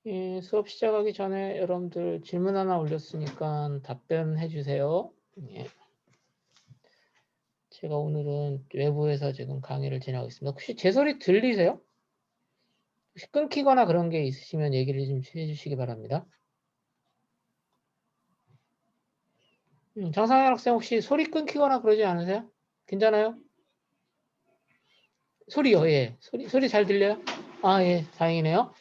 예, 수업 시작하기 전에 여러분들 질문 하나 올렸으니까 답변해 주세요. 예. 제가 오늘은 외부에서 지금 강의를 진행하고 있습니다. 혹시 제 소리 들리세요? 혹시 끊기거나 그런 게 있으시면 얘기를 좀 해주시기 바랍니다. 장상현 학생 혹시 소리 끊기거나 그러지 않으세요? 괜찮아요? 소리요, 예. 소리 잘 들려요? 아, 예, 다행이네요.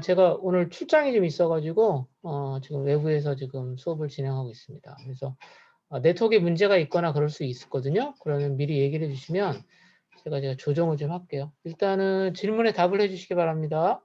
제가 오늘 출장이 좀 있어가지고, 지금 외부에서 지금 수업을 진행하고 있습니다. 그래서 네트워크에 문제가 있거나 그럴 수 있거든요. 그러면 미리 얘기를 해주시면 제가 조정을 좀 할게요. 일단은 질문에 답을 해주시기 바랍니다.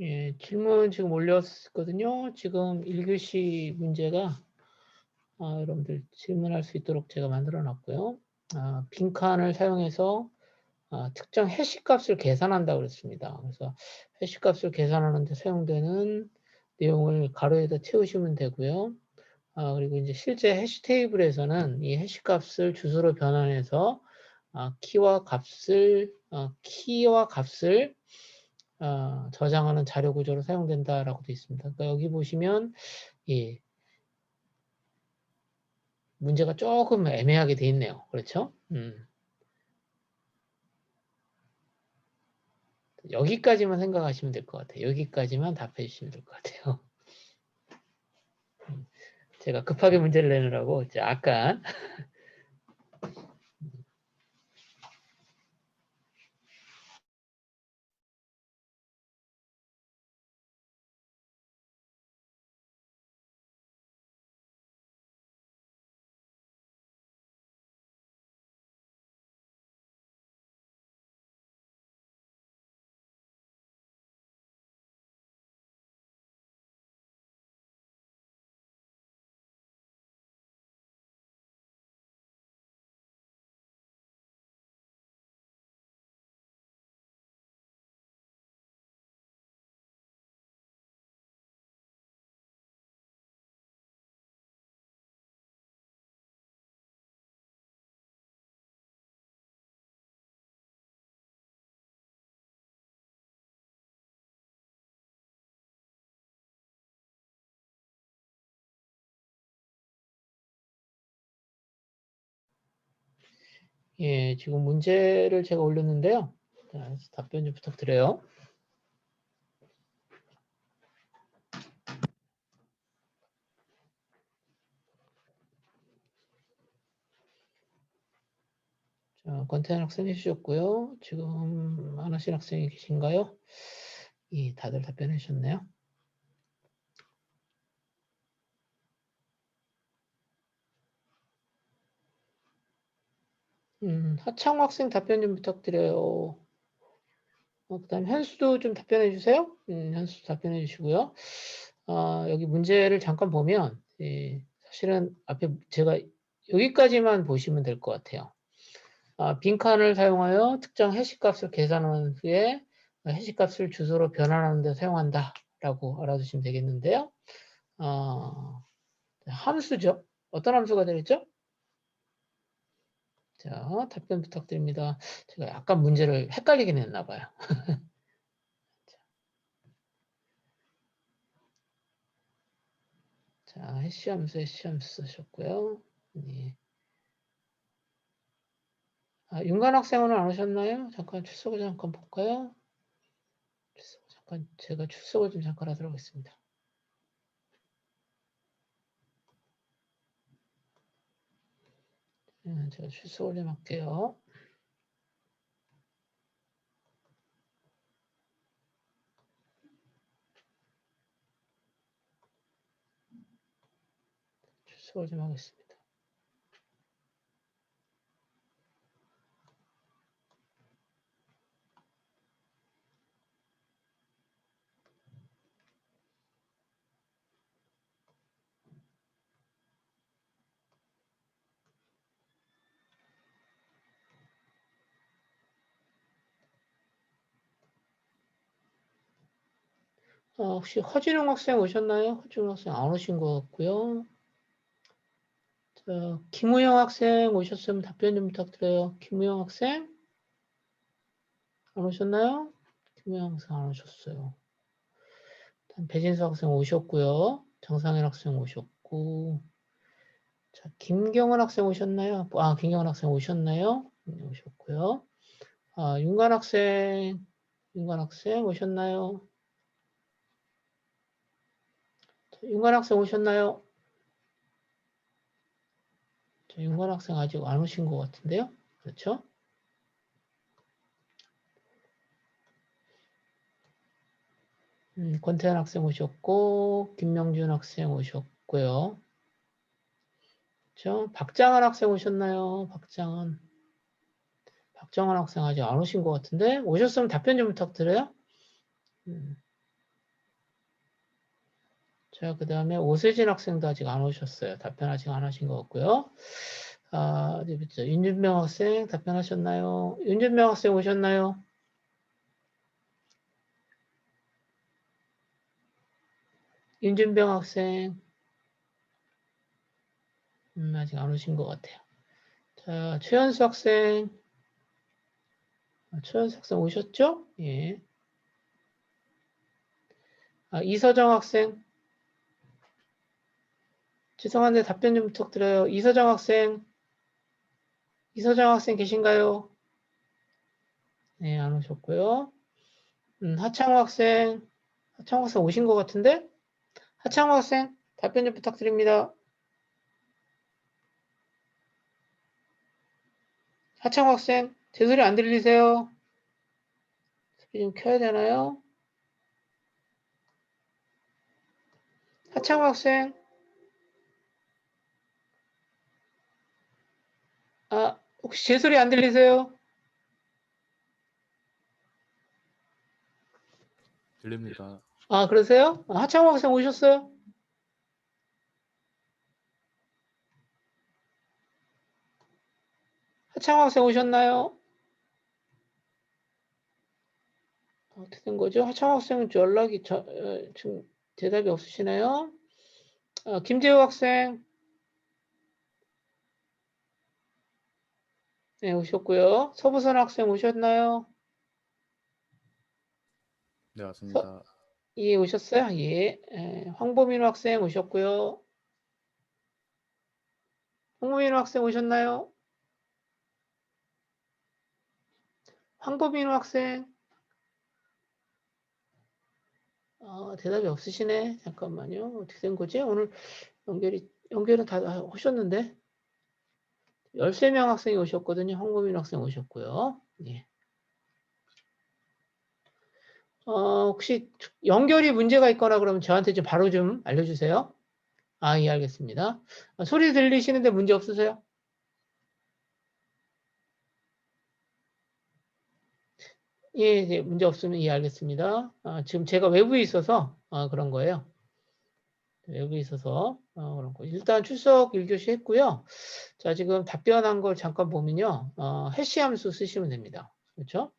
예, 질문 지금 올렸거든요. 지금 1교시 문제가 여러분들 질문할 수 있도록 제가 만들어 놨고요. 빈칸을 사용해서 특정 해시 값을 계산한다고 그랬습니다. 그래서 해시 값을 계산하는 데 사용되는 내용을 가로에다 채우시면 되고요. 그리고 이제 실제 해시 테이블에서는 이 해시 값을 주소로 변환해서 키와 값을 저장하는 자료 구조로 사용된다라고 되어 있습니다. 그러니까 여기 보시면 예, 문제가 조금 애매하게 되어 있네요. 그렇죠? 여기까지만 생각하시면 될 것 같아요. 여기까지만 답해 주시면 될 것 같아요. 제가 급하게 문제를 내느라고 약간 예, 지금 문제를 제가 올렸는데요. 자, 답변 좀 부탁드려요. 자, 권태현 학생 해주셨고요. 지금 하나씩 학생이 계신가요? 예, 다들 답변해 주셨네요. 하창호 학생 답변 좀 부탁드려요. 그다음 현수도 좀 답변해 주세요. 현수 답변해 주시고요. 여기 문제를 잠깐 보면 예, 사실은 앞에 제가 여기까지만 보시면 될 것 같아요. 빈칸을 사용하여 특정 해시값을 계산한 후에 해시값을 주소로 변환하는 데 사용한다라고 알아두시면 되겠는데요. 함수죠. 어떤 함수가 되겠죠? 자, 답변 부탁드립니다. 제가 약간 문제를 헷갈리게 냈나 봐요. 자, 해시함수 쓰셨고요. 네. 윤관 학생 오늘 안 오셨나요? 잠깐 출석을 잠깐 볼까요? 제가 출석을 좀 잠깐 하도록 하겠습니다. 제가 출석을 좀 할게요. 출석을 좀 하겠습니다. 혹시 허진웅 학생 오셨나요? 허진웅 학생 안 오신 것 같고요. 자, 김우영 학생 오셨으면 답변 좀 부탁드려요. 김우영 학생 안 오셨나요? 김우영 학생 안 오셨어요. 배진수 학생 오셨고요. 정상현 학생 오셨고, 자, 김경은 학생 오셨나요? 김경은 학생 오셨나요? 네, 오셨고요. 윤관 학생 오셨나요? 자, 윤관 학생 오셨나요? 자, 윤관 학생 아직 안 오신 것 같은데요? 그렇죠? 권태현 학생 오셨고, 김명준 학생 오셨고요. 그렇죠? 박장한 학생 오셨나요? 박장한 학생 아직 안 오신 것 같은데, 오셨으면 답변 좀 부탁드려요. 자, 그 다음에 오세진 학생도 아직 안 오셨어요. 답변 아직 안 하신 것 같고요. 어디 보죠? 윤준명 학생 답변하셨나요? 윤준명 학생 오셨나요? 윤준병 학생 아직 안 오신 것 같아요. 자, 최현수 학생 최현수 학생 오셨죠? 예. 이서정 학생 죄송한데 답변 좀 부탁드려요. 이서정 학생 계신가요? 네, 안 오셨고요. 하창호 학생 오신 것 같은데? 하창호 학생 답변 좀 부탁드립니다. 하창호 학생 제 소리 안 들리세요? 소리 좀 켜야 되나요? 하창호 학생 혹시 제 소리 안 들리세요? 들립니다. 그러세요? 하창호 학생 오셨어요? 하창호 학생 오셨나요? 어떻게 된 거죠? 하창호 학생은 연락이 지금 대답이 없으시네요. 김재호 학생 네, 오셨고요. 서부선 학생 오셨나요? 네, 왔습니다. 예, 오셨어요? 예. 황보민 학생 오셨고요. 황보민 학생 오셨나요? 황보민 학생 대답이 없으시네. 잠깐만요. 어떻게 된 거지? 오늘 연결은 다 하셨는데 13명 학생이 오셨거든요. 황보민 학생 오셨고요. 예. 혹시 연결이 문제가 있거나 그러면 저한테 좀 바로 좀 알려주세요. 예, 알겠습니다. 소리 들리시는데 문제 없으세요? 예, 예, 문제 없으면 예, 알겠습니다. 지금 제가 외부에 있어서 그런 거예요. 외부에 있어서 그런 거. 일단 출석 1교시 했고요. 자, 지금 답변한 걸 잠깐 보면요. 해시 함수 쓰시면 됩니다. 그렇죠?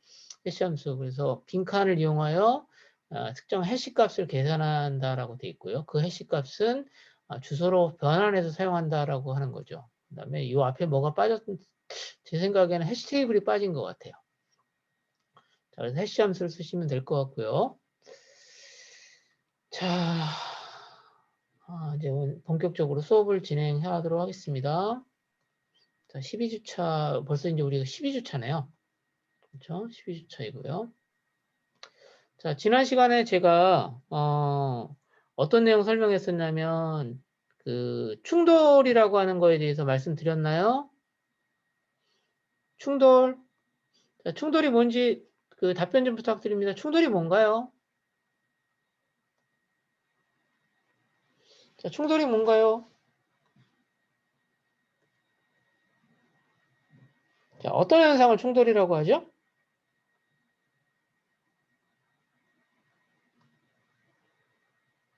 해시 함수. 그래서 빈칸을 이용하여 특정 해시 값을 계산한다라고 돼 있고요. 그 해시 값은 주소로 변환해서 사용한다라고 하는 거죠. 그다음에 이 앞에 뭐가 제 생각에는 해시 테이블이 빠진 것 같아요. 자, 그래서 해시 함수를 쓰시면 될 것 같고요. 자, 이제 본격적으로 수업을 진행하도록 하겠습니다. 자, 12주차, 벌써 이제 우리가 12주차네요. 그렇죠? 12주차이고요. 자, 지난 시간에 제가 어떤 내용 설명했었냐면 그 충돌이라고 하는 거에 대해서 말씀드렸나요? 충돌. 자, 충돌이 뭔지 그 답변 좀 부탁드립니다. 충돌이 뭔가요? 자, 충돌이 뭔가요? 자, 어떤 현상을 충돌이라고 하죠?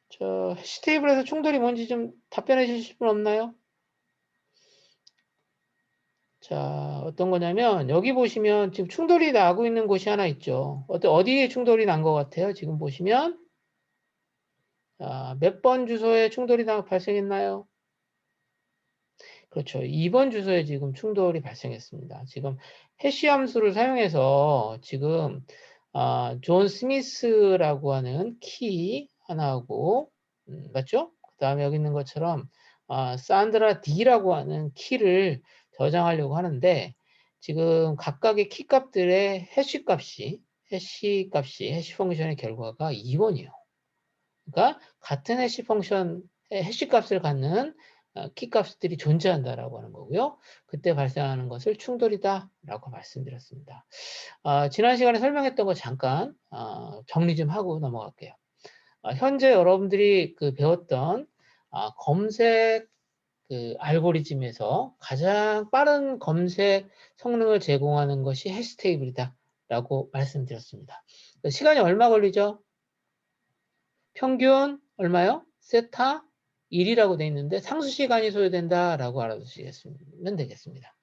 저 해시 테이블에서 충돌이 뭔지 좀 답변해 주실 분 없나요? 자, 어떤 거냐면 여기 보시면 지금 충돌이 나고 있는 곳이 하나 있죠. 어디에 충돌이 난 것 같아요? 지금 보시면 몇 번 주소에 충돌이 발생했나요? 그렇죠. 2번 주소에 지금 충돌이 발생했습니다. 지금 해시 함수를 사용해서 지금 존 스미스라고 하는 키 하나하고 맞죠? 그 다음에 여기 있는 것처럼 산드라 D라고 하는 키를 저장하려고 하는데 지금 각각의 키 값들의 해시 펑션의 결과가 2번이에요. 그러니까 같은 해시 펑션 해시 값을 갖는 키 값들이 존재한다라고 하는 거고요. 그때 발생하는 것을 충돌이다라고 말씀드렸습니다. 지난 시간에 설명했던 거 잠깐 정리 좀 하고 넘어갈게요. 현재 여러분들이 그 배웠던 검색 그 알고리즘에서 가장 빠른 검색 성능을 제공하는 것이 해시 테이블이다라고 말씀드렸습니다. 시간이 얼마 걸리죠? 평균 얼마요? 세타 1이라고 돼 있는데 상수 시간이 소요된다라고 알아두시면 되겠습니다.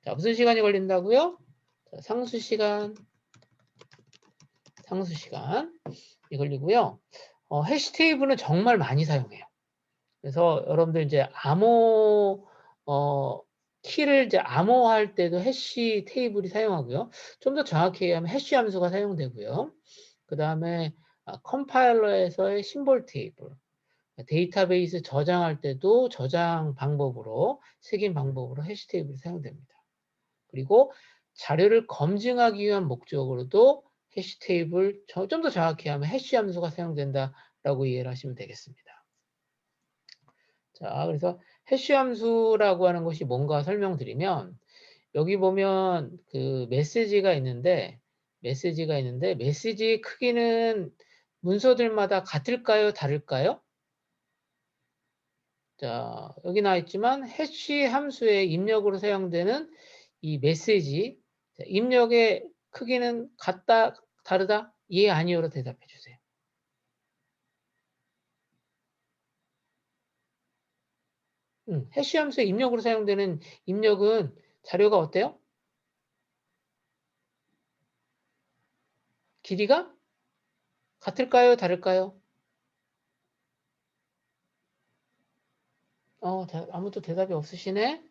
자, 무슨 시간이 걸린다고요? 자, 상수 시간이 걸리고요. 해시 테이블은 정말 많이 사용해요. 그래서 여러분들 이제 키를 이제 암호화할 때도 해시 테이블이 사용하고요. 좀 더 정확히 얘기하면 해시 함수가 사용되고요. 그 다음에 컴파일러에서의 심볼 테이블, 데이터베이스 저장할 때도 저장 방법으로, 색인 방법으로 해시 테이블이 사용됩니다. 그리고 자료를 검증하기 위한 목적으로도 해시 테이블, 좀 더 정확히 하면 해시 함수가 사용된다라고 이해를 하시면 되겠습니다. 자, 그래서 해시 함수라고 하는 것이 뭔가 설명드리면, 여기 보면 그 메시지가 있는데 메시지의 크기는 문서들마다 같을까요? 다를까요? 자, 여기 나와 있지만 해시 함수의 입력으로 사용되는 이 메시지, 입력의 크기는 같다, 다르다? 예, 아니요로 대답해 주세요. 해시 함수의 입력으로 사용되는 입력은 자료가 어때요? 길이가 같을까요? 다를까요? 아무도 대답이 없으시네?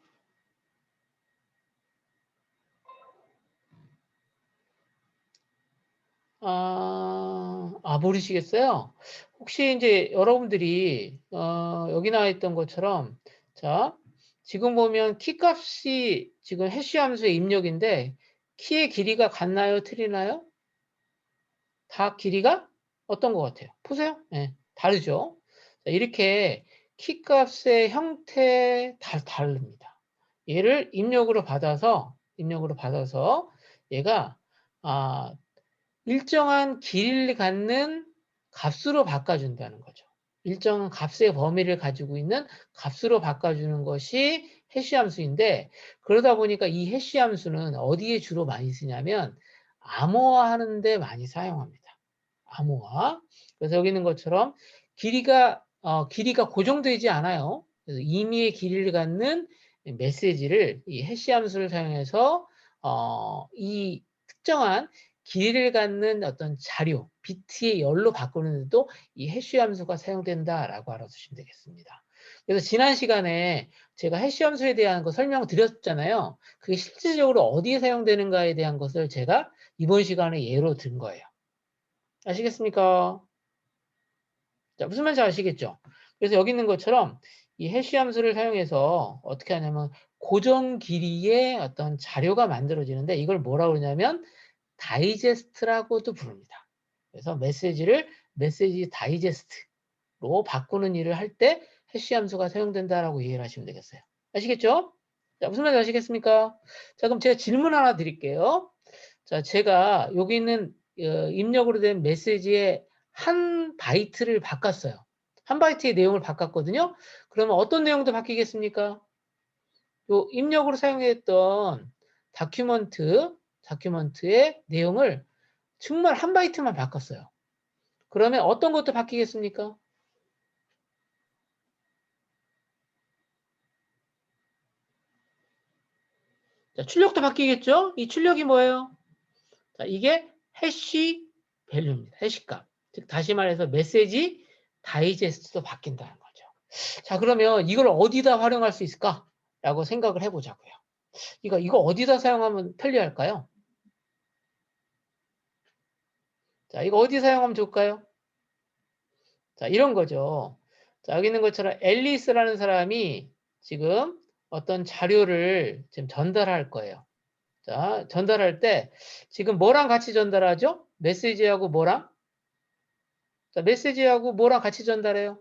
모르시겠어요? 혹시 이제 여러분들이, 여기 나와 있던 것처럼, 자, 지금 보면 키 값이 지금 해시 함수의 입력인데, 키의 길이가 같나요? 틀리나요? 다 길이가 어떤 것 같아요? 보세요. 네, 다르죠? 자, 이렇게 키 값의 형태 다릅니다. 얘를 입력으로 받아서 얘가, 일정한 길이를 갖는 값으로 바꿔준다는 거죠. 일정한 값의 범위를 가지고 있는 값으로 바꿔주는 것이 해시 함수인데, 그러다 보니까 이 해시 함수는 어디에 주로 많이 쓰냐면 암호화하는 데 많이 사용합니다. 암호화. 그래서 여기 있는 것처럼 길이가 고정되지 않아요. 그래서 임의의 길이를 갖는 메시지를 이 해시 함수를 사용해서 이 특정한 길이를 갖는 어떤 자료, 비트의 열로 바꾸는데도 이 해시 함수가 사용된다라고 알아두시면 되겠습니다. 그래서 지난 시간에 제가 해시 함수에 대한 거 설명드렸잖아요. 그게 실질적으로 어디에 사용되는가에 대한 것을 제가 이번 시간에 예로 든 거예요. 아시겠습니까? 자, 무슨 말인지 아시겠죠? 그래서 여기 있는 것처럼 이 해시 함수를 사용해서 어떻게 하냐면 고정 길이의 어떤 자료가 만들어지는데 이걸 뭐라고 그러냐면 다이제스트라고도 부릅니다. 그래서 메시지 다이제스트로 바꾸는 일을 할 때 해시 함수가 사용된다라고 이해를 하시면 되겠어요. 아시겠죠? 자, 무슨 말인지 아시겠습니까? 자, 그럼 제가 질문 하나 드릴게요. 자, 제가 여기 있는 입력으로 된 메시지의 한 바이트를 바꿨어요. 한 바이트의 내용을 바꿨거든요. 그러면 어떤 내용도 바뀌겠습니까? 요 입력으로 사용했던 다큐먼트의 내용을 정말 한 바이트만 바꿨어요. 그러면 어떤 것도 바뀌겠습니까? 자, 출력도 바뀌겠죠? 이 출력이 뭐예요? 자, 이게 해시 밸류입니다. 해시 값. 즉 다시 말해서 메시지 다이제스트도 바뀐다는 거죠. 자, 그러면 이걸 어디다 활용할 수 있을까? 라고 생각을 해보자고요. 이거 어디다 사용하면 편리할까요? 자, 이거 어디 사용하면 좋을까요? 자, 이런 거죠. 자, 여기 있는 것처럼 앨리스라는 사람이 지금 어떤 자료를 지금 전달할 거예요. 자, 전달할 때 지금 뭐랑 같이 전달하죠? 메시지하고 뭐랑? 자, 메시지하고 뭐랑 같이 전달해요?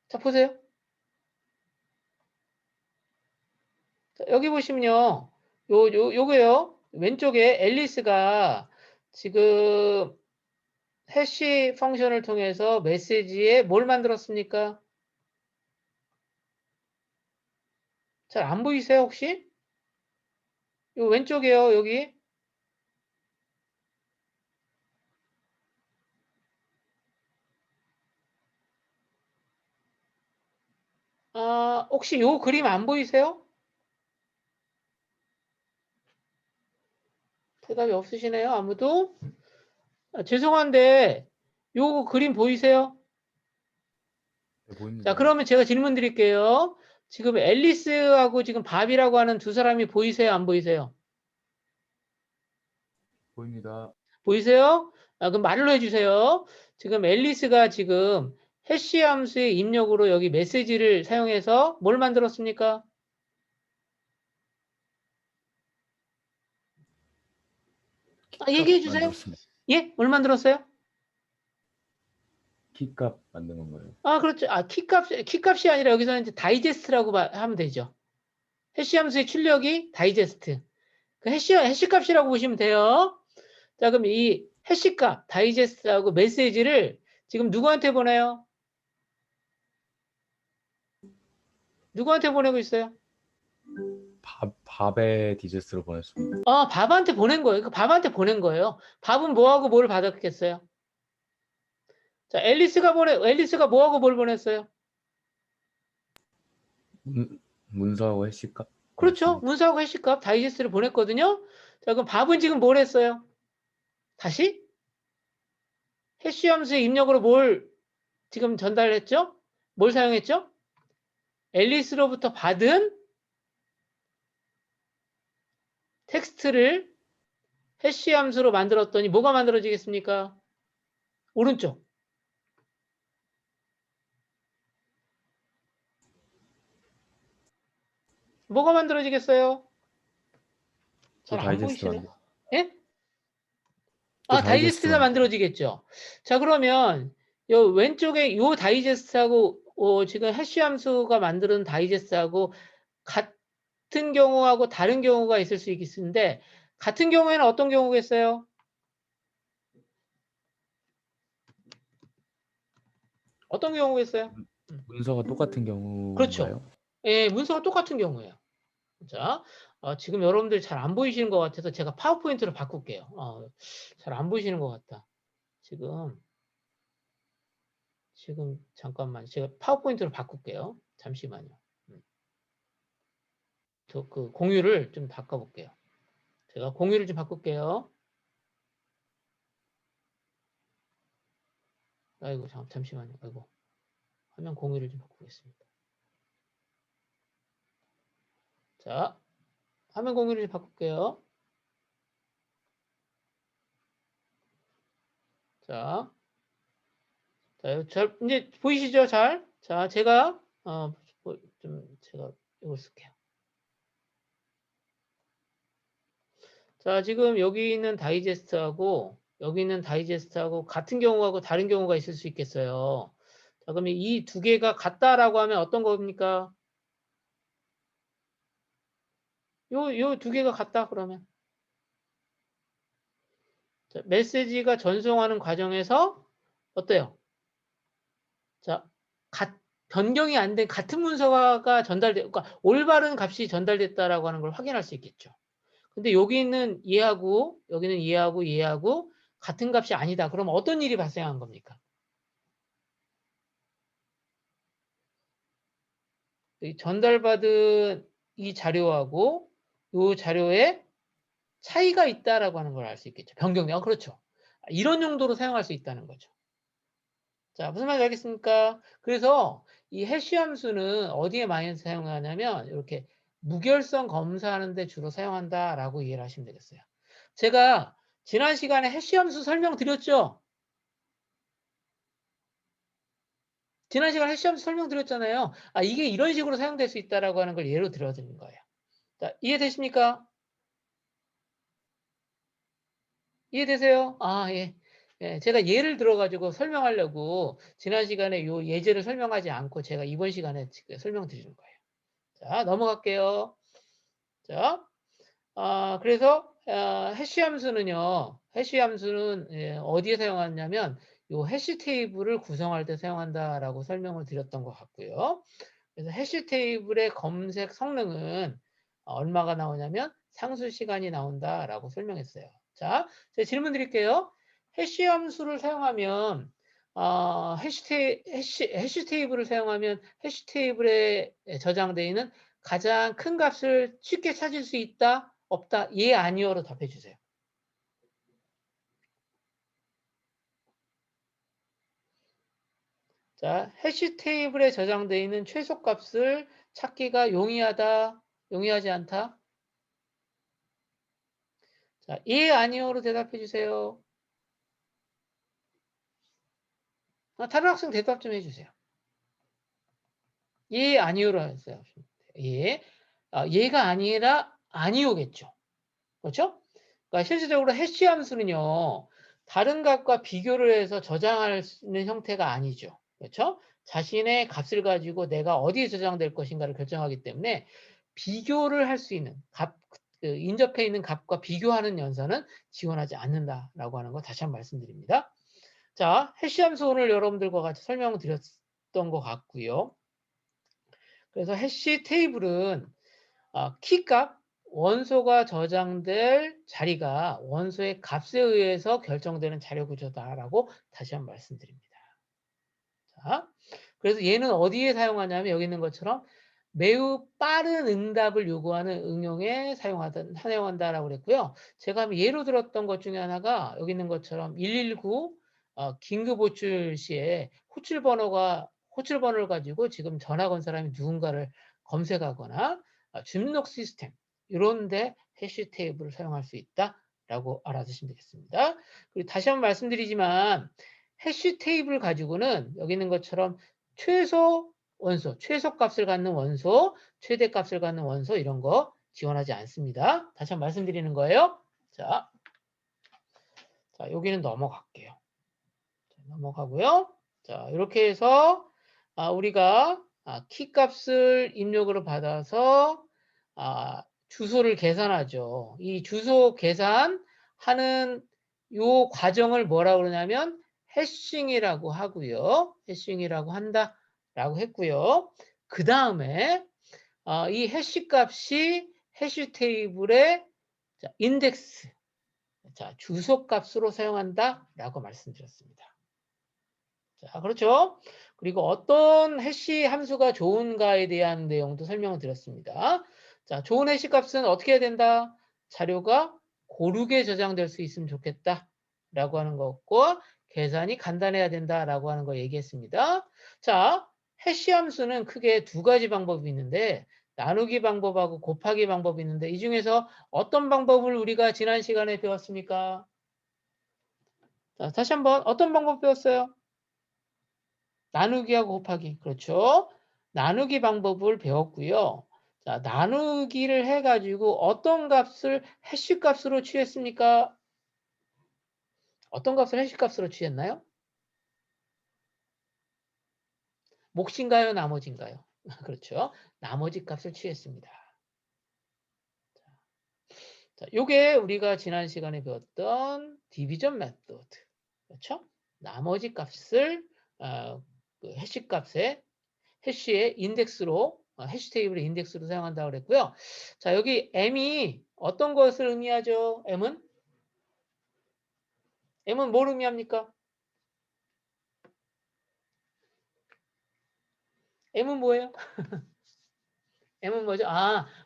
자, 보세요. 자, 여기 보시면요. 요거요. 왼쪽에 앨리스가 지금 해시 펑션을 통해서 메시지에 뭘 만들었습니까? 잘 안 보이세요, 혹시? 요 왼쪽이에요, 여기. 혹시 요 그림 안 보이세요? 대답이 없으시네요, 아무도? 죄송한데, 요 그림 보이세요? 네, 자, 보입니다. 그러면 제가 질문 드릴게요. 지금 앨리스하고 지금 밥이라고 하는 두 사람이 보이세요, 안 보이세요? 보입니다. 보이세요? 그럼 말로 해주세요. 지금 앨리스가 지금 해시 함수의 입력으로 여기 메시지를 사용해서 뭘 만들었습니까? 키값 얘기해 주세요. 만들었습니다. 예? 뭘 만들었어요? 키값 만드는 거예요. 그렇죠. 키값이 아니라 여기서는 이제 다이제스트라고 하면 되죠. 해시 함수의 출력이 다이제스트. 그 해시 값이라고 보시면 돼요. 자, 그럼 이 해시 값, 다이제스트하고 메시지를 지금 누구한테 보내요? 누구한테 보내고 있어요? 밥에 디제스로 보냈습니다. 밥한테 보낸 거예요. 그 밥한테 보낸 거예요. 밥은 뭐하고 뭘 받았겠어요? 자, 앨리스가 뭐하고 뭘 보냈어요? 문서하고 해시값 그렇죠. 보냈습니다. 문서하고 해시값, 다이제스트를 보냈거든요. 자, 그럼 밥은 지금 뭘 했어요? 다시? 해시 함수의 입력으로 뭘 지금 전달했죠? 뭘 사용했죠? 앨리스로부터 받은 텍스트를 해시 함수로 만들었더니 뭐가 만들어지겠습니까? 오른쪽. 뭐가 만들어지겠어요? 또 잘 안 다이제스트 보이시네. 만들. 예? 또 다이제스트가 다이제스트 만들어지겠죠. 자, 그러면 요 왼쪽에 요 다이제스트하고 지금 해시 함수가 만드는 다이제스트하고 같은 경우하고 다른 경우가 있을 수 있겠는데 같은 경우에는 어떤 경우겠어요? 어떤 경우겠어요? 문서가 똑같은 그렇죠. 경우인가요? 예, 문서가 똑같은 경우예요. 자, 지금 여러분들 잘 안 보이시는 것 같아서 제가 파워포인트로 바꿀게요. 잘 안 보이시는 것 같다. 지금 잠깐만 제가 파워포인트로 바꿀게요. 잠시만요. 저 그 공유를 좀 바꿔볼게요. 제가 공유를 좀 바꿀게요. 아이고 잠시만요. 아이고 화면 공유를 좀 바꾸겠습니다. 자, 화면 공유를 좀 바꿀게요. 자, 이제 보이시죠? 잘? 자, 제가 제가 이걸 쓸게요. 자, 지금 여기 있는 다이제스트하고 여기 있는 다이제스트하고 같은 경우하고 다른 경우가 있을 수 있겠어요. 자, 그러면 이 두 개가 같다라고 하면 어떤 겁니까? 요 두 개가 같다 그러면. 자, 메시지가 전송하는 과정에서 어때요? 자, 변경이 안 된 같은 문서가 그러니까 올바른 값이 전달됐다라고 하는 걸 확인할 수 있겠죠. 근데 여기 있는 얘하고 여기는 얘하고 같은 값이 아니다. 그럼 어떤 일이 발생한 겁니까? 이 전달받은 이 자료하고 이 자료에 차이가 있다라고 하는 걸 알 수 있겠죠. 변경량 그렇죠. 이런 용도로 사용할 수 있다는 거죠. 자, 무슨 말인지 알겠습니까? 그래서 이 해시 함수는 어디에 많이 사용하냐면 이렇게 무결성 검사하는 데 주로 사용한다라고 이해를 하시면 되겠어요. 제가 지난 시간에 해시 함수 설명드렸죠? 지난 시간에 해시 함수 설명드렸잖아요. 이게 이런 식으로 사용될 수 있다라고 하는 걸 예로 들어드린 거예요. 자, 이해되십니까? 이해되세요? 예. 예, 제가 예를 들어가지고 설명하려고 지난 시간에 요 예제를 설명하지 않고 제가 이번 시간에 설명드리는 거예요. 자, 넘어갈게요. 자, 그래서 해시 함수는요. 해시 함수는 어디에 사용하냐면 요 해시 테이블을 구성할 때 사용한다라고 설명을 드렸던 것 같고요. 그래서 해시 테이블의 검색 성능은 얼마가 나오냐면 상수 시간이 나온다라고 설명했어요. 자, 제가 질문 드릴게요. 해시 함수를 사용하면 해시 테이블을 사용하면 해시 테이블에 저장되어 있는 가장 큰 값을 쉽게 찾을 수 있다? 없다? 예, 아니요로 답해 주세요. 자, 해시 테이블에 저장되어 있는 최소 값을 찾기가 용이하다? 용이하지 않다? 자, 예, 아니요로 대답해 주세요. 다른 학생 대답 좀 해주세요. 예, 아니요로 했어요. 예. 예가 아니라 아니오겠죠. 그렇죠? 그러니까 실질적으로 해시 함수는요. 다른 값과 비교를 해서 저장할 수 있는 형태가 아니죠. 그렇죠? 자신의 값을 가지고 내가 어디에 저장될 것인가를 결정하기 때문에 비교를 할 수 있는 인접해 있는 값과 비교하는 연산은 지원하지 않는다라고 하는 거 다시 한번 말씀드립니다. 자, 해시 함수 오늘 여러분들과 같이 설명드렸던 것 같고요. 그래서 해시 테이블은 키값, 원소가 저장될 자리가 원소의 값에 의해서 결정되는 자료 구조다라고 다시 한번 말씀드립니다. 자, 그래서 얘는 어디에 사용하냐면 여기 있는 것처럼 매우 빠른 응답을 요구하는 응용에 사용한다라고 그랬고요. 제가 예로 들었던 것 중에 하나가 여기 있는 것처럼 119 긴급 호출 시에 호출 번호를 가지고 지금 전화 건 사람이 누군가를 검색하거나 주민등록 시스템 이런데 해시 테이블을 사용할 수 있다라고 알아두시면 되겠습니다. 그리고 다시 한번 말씀드리지만 해시 테이블 가지고는 여기 있는 것처럼 최소 원소, 최소 값을 갖는 원소, 최대 값을 갖는 원소 이런 거 지원하지 않습니다. 다시 한번 말씀드리는 거예요. 자, 여기는 넘어갈게요. 넘어가고요. 자, 이렇게 해서 우리가 키 값을 입력으로 받아서 주소를 계산하죠. 이 주소 계산하는 요 과정을 뭐라고 그러냐면 해싱이라고 하고요. 해싱이라고 한다라고 했고요. 그 다음에 이 해시 값이 해시 테이블의 인덱스, 주소 값으로 사용한다라고 말씀드렸습니다. 자, 그렇죠. 그리고 어떤 해시 함수가 좋은가에 대한 내용도 설명을 드렸습니다. 자, 좋은 해시 값은 어떻게 해야 된다? 자료가 고르게 저장될 수 있으면 좋겠다라고 하는 것과 계산이 간단해야 된다라고 하는 거 얘기했습니다. 자, 해시 함수는 크게 두 가지 방법이 있는데 나누기 방법하고 곱하기 방법이 있는데 이 중에서 어떤 방법을 우리가 지난 시간에 배웠습니까? 자, 다시 한번 어떤 방법 배웠어요? 나누기하고 곱하기. 그렇죠. 나누기 방법을 배웠고요. 자, 나누기를 해가지고 어떤 값을 해시 값으로 취했습니까? 어떤 값을 해시 값으로 취했나요? 몫인가요? 나머지인가요? 그렇죠. 나머지 값을 취했습니다. 자, 요게 우리가 지난 시간에 배웠던 디비전 메소드. 그렇죠? 나머지 값을 그 해시 값에 해시의 인덱스로 해시 테이블의 인덱스로 사용한다고 그랬고요. 자, 여기 m이 어떤 것을 의미하죠? m은 뭘 의미합니까? m은 뭐예요? m은 뭐죠?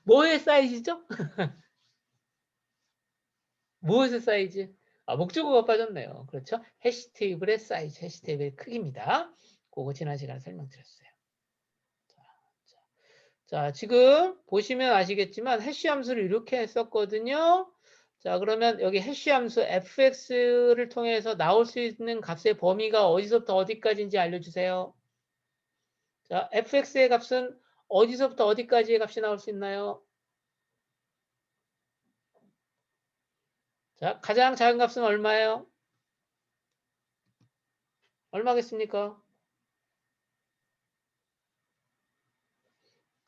뭐의 사이즈죠? 무엇의 사이즈? 목적어가 빠졌네요. 그렇죠? 해시 테이블의 사이즈, 해시 테이블의 크기입니다. 그거 지난 시간에 설명드렸어요. 자, 지금 보시면 아시겠지만 해시 함수를 이렇게 했었거든요. 자, 그러면 여기 해시 함수 fx를 통해서 나올 수 있는 값의 범위가 어디서부터 어디까지인지 알려주세요. 자, fx의 값은 어디서부터 어디까지의 값이 나올 수 있나요? 자, 가장 작은 값은 얼마예요? 얼마겠습니까?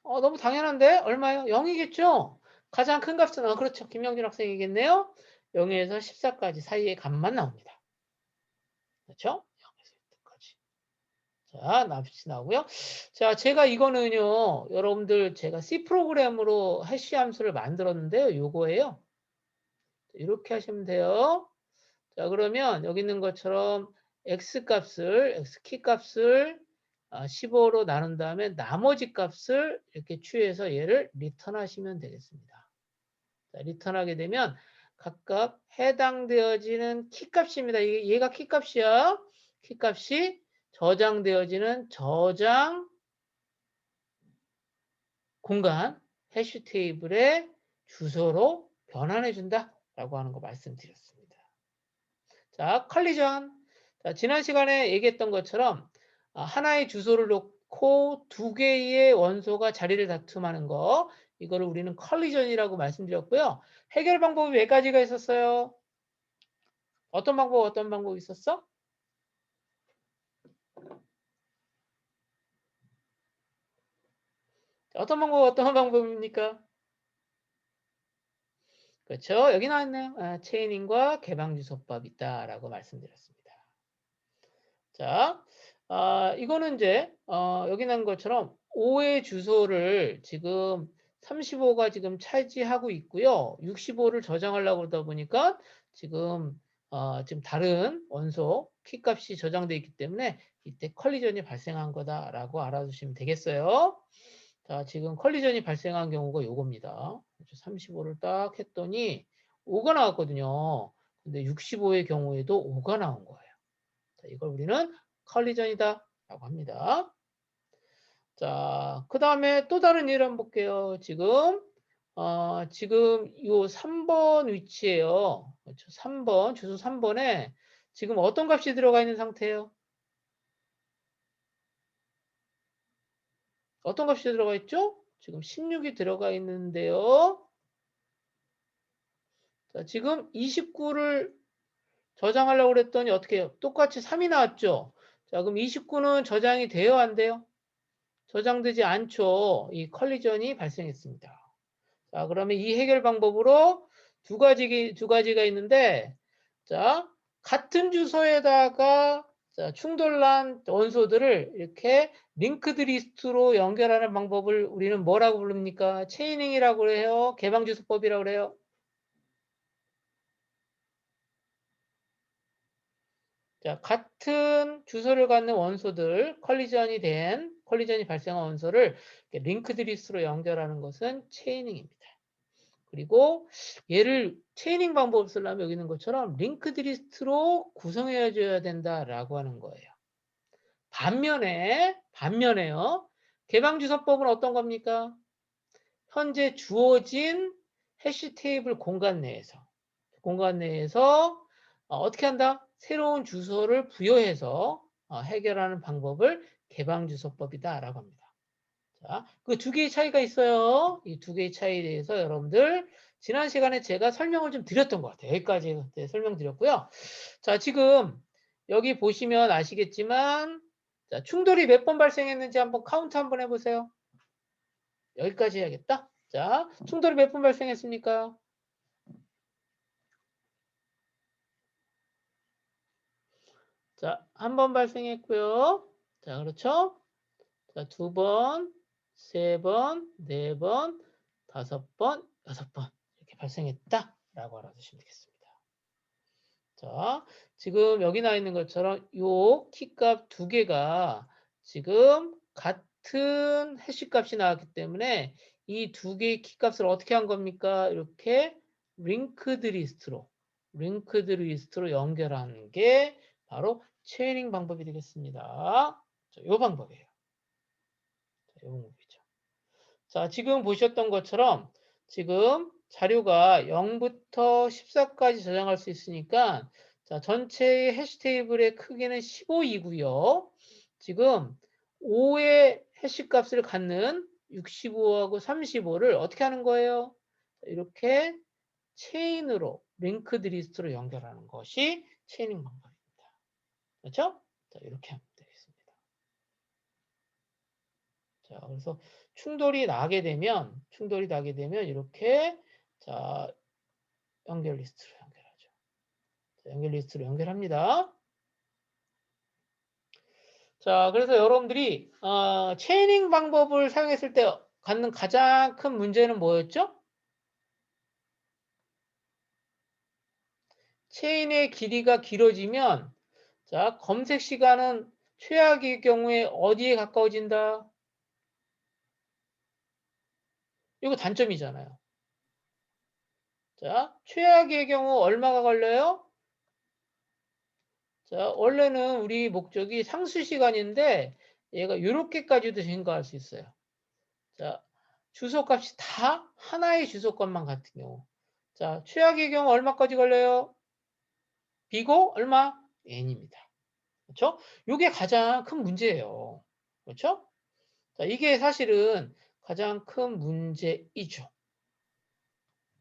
너무 당연한데? 얼마요? 0이겠죠? 가장 큰 값은, 그렇죠. 김영준 학생이겠네요. 0에서 14까지 사이의 값만 나옵니다. 그렇죠? 0에서 1까지. 자, 납치 나오고요. 자, 제가 이거는요, 여러분들 제가 C 프로그램으로 해시 함수를 만들었는데요. 요거예요. 이렇게 하시면 돼요. 자, 그러면 여기 있는 것처럼 x 키 값을 15로 나눈 다음에 나머지 값을 이렇게 취해서 얘를 리턴하시면 되겠습니다. 자, 리턴하게 되면 각각 해당되어지는 키 값입니다. 얘가 키 값이야. 키 값이 저장되어지는 저장 공간 해시 테이블의 주소로 변환해 준다라고 하는 거 말씀드렸습니다. 자, 컬리전. 자, 지난 시간에 얘기했던 것처럼 하나의 주소를 놓고 두 개의 원소가 자리를 다툼하는 거, 이거를 우리는 컬리전이라고 말씀드렸고요. 해결 방법이 몇 가지가 있었어요? 어떤 방법이 있었어? 어떤 방법입니까? 그렇죠. 여기 나왔네요. 체이닝과 개방주소법 있다라고 말씀드렸습니다. 자, 이거는 이제 여기 난 것처럼 5의 주소를 지금 35가 지금 차지하고 있고요. 65를 저장하려고 그러다 보니까 지금 지금 다른 원소 키 값이 저장되어 있기 때문에 이때 컬리전이 발생한 거다라고 알아두시면 되겠어요. 자, 지금 컬리전이 발생한 경우가 요겁니다. 35를 딱 했더니 5가 나왔거든요. 근데 65의 경우에도 5가 나온 거예요. 자, 이걸 우리는 컬리전이다 라고 합니다. 자, 그 다음에 또 다른 예를 한번 볼게요. 지금 요 3번 위치에요. 그렇죠? 3번, 주소 3번에 지금 어떤 값이 들어가 있는 상태예요? 어떤 값이 들어가 있죠? 지금 16이 들어가 있는데요. 자, 지금 29를 저장하려고 그랬더니 어떻게 해요? 똑같이 3이 나왔죠? 자, 그럼 29는 저장이 돼요? 안 돼요? 저장되지 않죠. 이 컬리전이 발생했습니다. 자, 그러면 이 해결 방법으로 두 가지가 있는데, 자, 같은 주소에다가 자, 충돌난 원소들을 이렇게 링크드 리스트로 연결하는 방법을 우리는 뭐라고 부릅니까? 체이닝이라고 해요? 개방주소법이라고 그래요? 자, 같은 주소를 갖는 원소들, 컬리전이 발생한 원소를 링크드 리스트로 연결하는 것은 체이닝입니다. 그리고 얘를 체이닝 방법을 쓰려면 여기 있는 것처럼 링크드 리스트로 구성해 줘야 된다라고 하는 거예요. 반면에요. 개방주소법은 어떤 겁니까? 현재 주어진 해시 테이블 공간 내에서 어떻게 한다? 새로운 주소를 부여해서 해결하는 방법을 개방주소법이다라고 합니다. 자, 그 두 개의 차이가 있어요. 이 두 개의 차이에 대해서 여러분들 지난 시간에 제가 설명을 좀 드렸던 것 같아요. 여기까지 설명드렸고요. 자, 지금 여기 보시면 아시겠지만 자, 충돌이 몇 번 발생했는지 한번 카운트 한번 해보세요. 여기까지 해야겠다. 자, 충돌이 몇 번 발생했습니까? 자, 한 번 발생했고요. 자, 그렇죠? 자, 2번, 3번, 4번, 5번, 6번 이렇게 발생했다라고 알아두시면 되겠습니다. 자, 지금 여기 나와 있는 것처럼 요 키값 두 개가 지금 같은 해시 값이 나왔기 때문에 이 두 개의 키값을 어떻게 한 겁니까? 이렇게 링크드 리스트로 연결하는 게 바로 체이닝 방법이 되겠습니다. 자, 요 방법이에요. 자, 요 방법이죠. 자, 지금 보셨던 것처럼 지금 자료가 0부터 14까지 저장할 수 있으니까 자, 전체의 해시 테이블의 크기는 15이고요. 지금 5의 해시 값을 갖는 65하고 35를 어떻게 하는 거예요? 이렇게 체인으로 링크드 리스트로 연결하는 것이 체이닝 방법입니다. 그렇죠? 자, 이렇게 하면 되겠습니다. 자, 그래서 충돌이 나게 되면 이렇게 자, 연결 리스트로 연결하죠. 자, 연결 리스트로 연결합니다. 자, 그래서 여러분들이 체이닝 방법을 사용했을 때 갖는 가장 큰 문제는 뭐였죠? 체인의 길이가 길어지면 자, 검색 시간은 최악의 경우에 어디에 가까워진다? 이거 단점이잖아요. 자, 최악의 경우 얼마가 걸려요? 자, 원래는 우리 목적이 상수 시간인데 얘가 이렇게까지도 증가할 수 있어요. 자, 주소값이 다 하나의 주소값만 같은 경우. 자, 최악의 경우 얼마까지 걸려요? 비고 얼마? n입니다. 그렇죠? 이게 가장 큰 문제예요. 그렇죠? 자, 이게 사실은 가장 큰 문제이죠.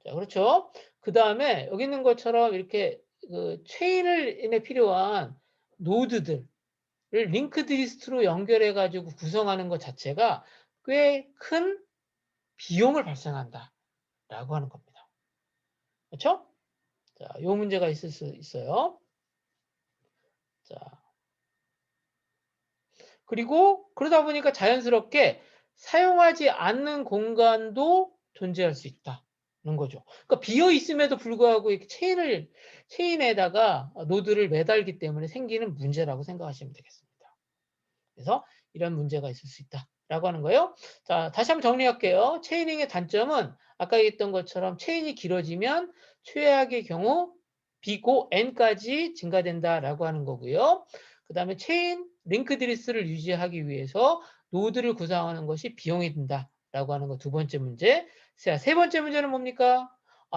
자, 그렇죠? 그 다음에 여기 있는 것처럼 이렇게 그 체인을 인해 필요한 노드들을 링크드 리스트로 연결해 가지고 구성하는 것 자체가 꽤 큰 비용을 발생한다 라고 하는 겁니다. 그렇죠? 자, 요 문제가 있을 수 있어요. 자, 그리고 그러다 보니까 자연스럽게 사용하지 않는 공간도 존재할 수 있다는 거죠. 그러니까 비어 있음에도 불구하고 이렇게 체인에다가 노드를 매달기 때문에 생기는 문제라고 생각하시면 되겠습니다. 그래서 이런 문제가 있을 수 있다라고 하는 거예요. 자, 다시 한번 정리할게요. 체이닝의 단점은 아까 얘기했던 것처럼 체인이 길어지면 최악의 경우 B고 N까지 증가된다라고 하는 거고요. 그 다음에 체인 링크드 리스트를 유지하기 위해서 노드를 구성하는 것이 비용이 든다라고 하는 거 두 번째 문제. 자, 세 번째 문제는 뭡니까?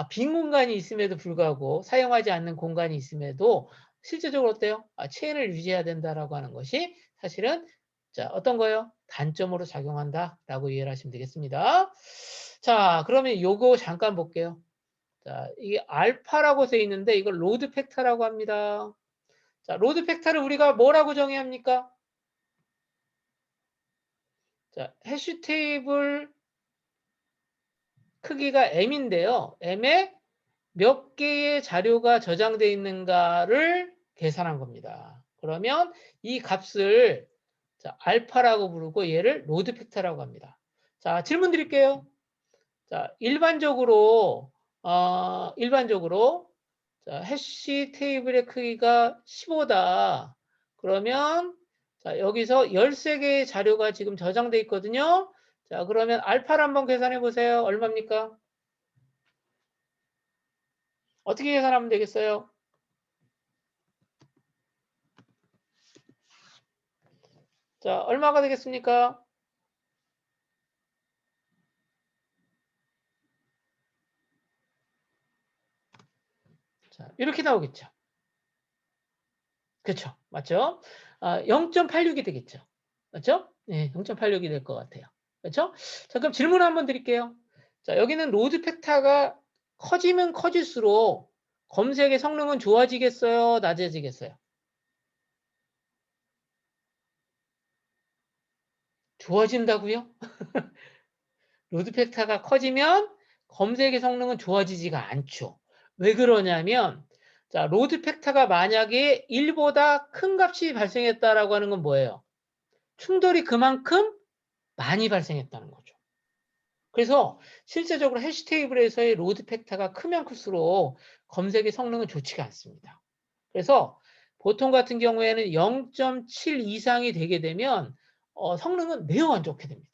빈 공간이 있음에도 불구하고 사용하지 않는 공간이 있음에도 실제적으로 어때요? 체인을 유지해야 된다라고 하는 것이 사실은 자, 어떤 거요? 단점으로 작용한다라고 이해를 하시면 되겠습니다. 자, 그러면 요거 잠깐 볼게요. 자, 이게 알파라고 써 있는데 이걸 로드 팩터라고 합니다. 자, 로드 팩터를 우리가 뭐라고 정해야 합니까? 자, 해시 테이블 크기가 m인데요. m에 몇 개의 자료가 저장되어 있는가를 계산한 겁니다. 그러면 이 값을 자, 알파라고 부르고 얘를 로드 팩터라고 합니다. 자, 질문 드릴게요. 자, 일반적으로 자, 해시 테이블의 크기가 15다. 그러면 자, 여기서 13개의 자료가 지금 저장돼 있거든요. 자, 그러면 알파를 한번 계산해 보세요. 얼마입니까? 어떻게 계산하면 되겠어요? 자, 얼마가 되겠습니까? 자, 이렇게 나오겠죠. 그렇죠. 맞죠? 0.86이 되겠죠. 맞죠? 네, 0.86이 될 것 같아요. 그렇죠? 자, 그럼 질문 한번 드릴게요. 자, 여기는 로드 팩터가 커지면 커질수록 검색의 성능은 좋아지겠어요? 낮아지겠어요? 좋아진다고요? 로드 팩터가 커지면 검색의 성능은 좋아지지가 않죠. 왜 그러냐면 자, 로드 팩터가 만약에 1보다 큰 값이 발생했다라고 하는 건 뭐예요? 충돌이 그만큼 많이 발생했다는 거죠. 그래서 실제적으로 해시 테이블에서의 로드 팩터가 크면 클수록 검색의 성능은 좋지가 않습니다. 그래서 보통 같은 경우에는 0.7 이상이 되게 되면 성능은 매우 안 좋게 됩니다.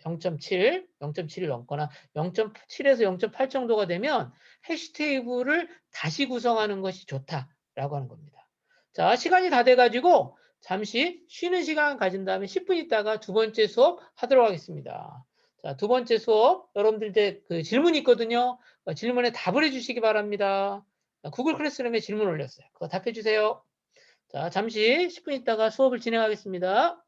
0.7을 넘거나 0.7에서 0.8 정도가 되면 해시 테이블을 다시 구성하는 것이 좋다라고 하는 겁니다. 자, 시간이 다 돼가지고 잠시 쉬는 시간 가진 다음에 10분 있다가 두 번째 수업 하도록 하겠습니다. 자, 두 번째 수업 여러분들 이제 그 질문이 있거든요. 질문에 답을 해주시기 바랍니다. 구글 클래스룸에 질문 올렸어요. 그거 답해 주세요. 자, 잠시 10분 있다가 수업을 진행하겠습니다.